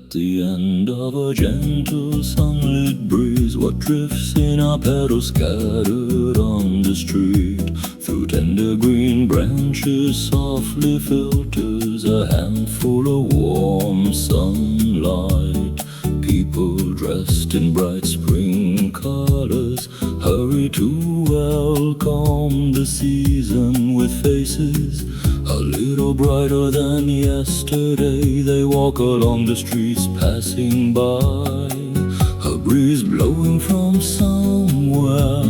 At the end of a gentle sunlit breeze, what drifts in our petals scattered on the street? Through tender green branches softly filters a handful of warm sunlight. People dressed in bright spring colors hurry to welcome the season with faces a little brighter than yesterday. They walk along the streets passing by, a breeze blowing from somewhere,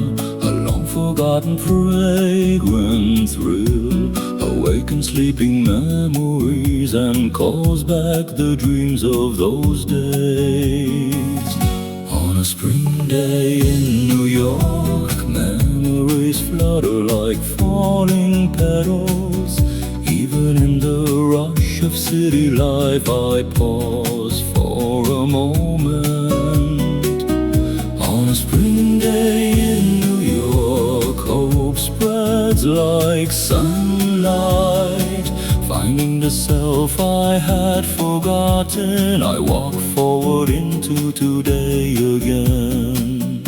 a long-forgotten fragrant thrill awakens sleeping memories and calls back the dreams of those days. On a spring day in New York, memories flutter like falling petals. Even in the rush of city life, I pause for a moment. On a spring day in New York, hope spreads like sunlight. Finding the self I had forgotten, I walk forward into today again.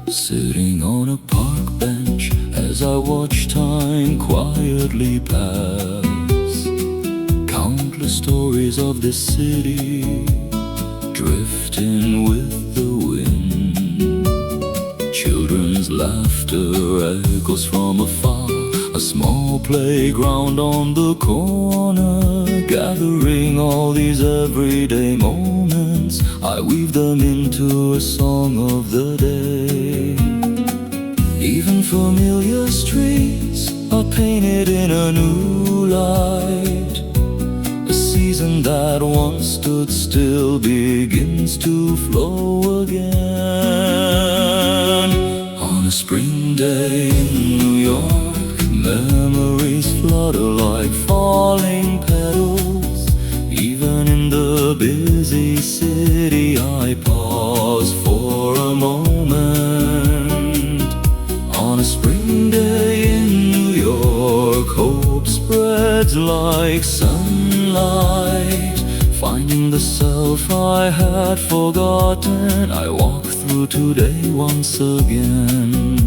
Sitting on a park bench as I watch time quietly pass, countless stories of this city drifting with the wind. Children's laughter echoes from afar, a small playground on the corner, gathering all these everyday moments. I weave them into a song of the day. Even familiar streets are painted in a new light. A season that once stood still begins to flow again. On a spring day in New York, memories flutter like falling petals. Even in the busy city, I pause for a moment. On a spring day in New York, hope spreads like sunlight. Finding the self I had forgotten, I walk through today once again.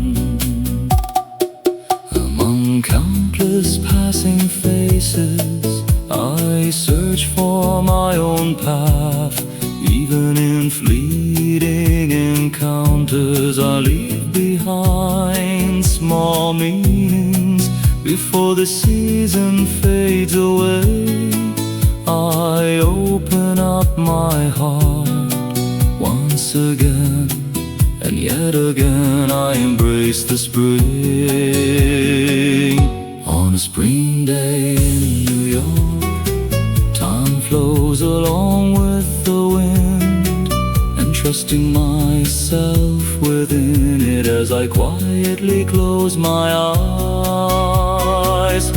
Among countless passing faces, I search for my own path. Even in fleeting encounters, I leave behind small meanings. Before the season fades away, I open up my heart once again, and yet again I embrace the spring. On a spring day in New York, time flows along with the wind, and trusting myself within it as I quietly close my eyes.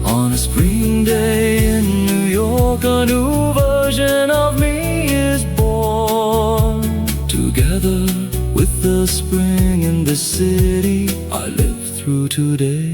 On a spring day in New York, a new version of me is born. Together with the spring in the city, I live through today.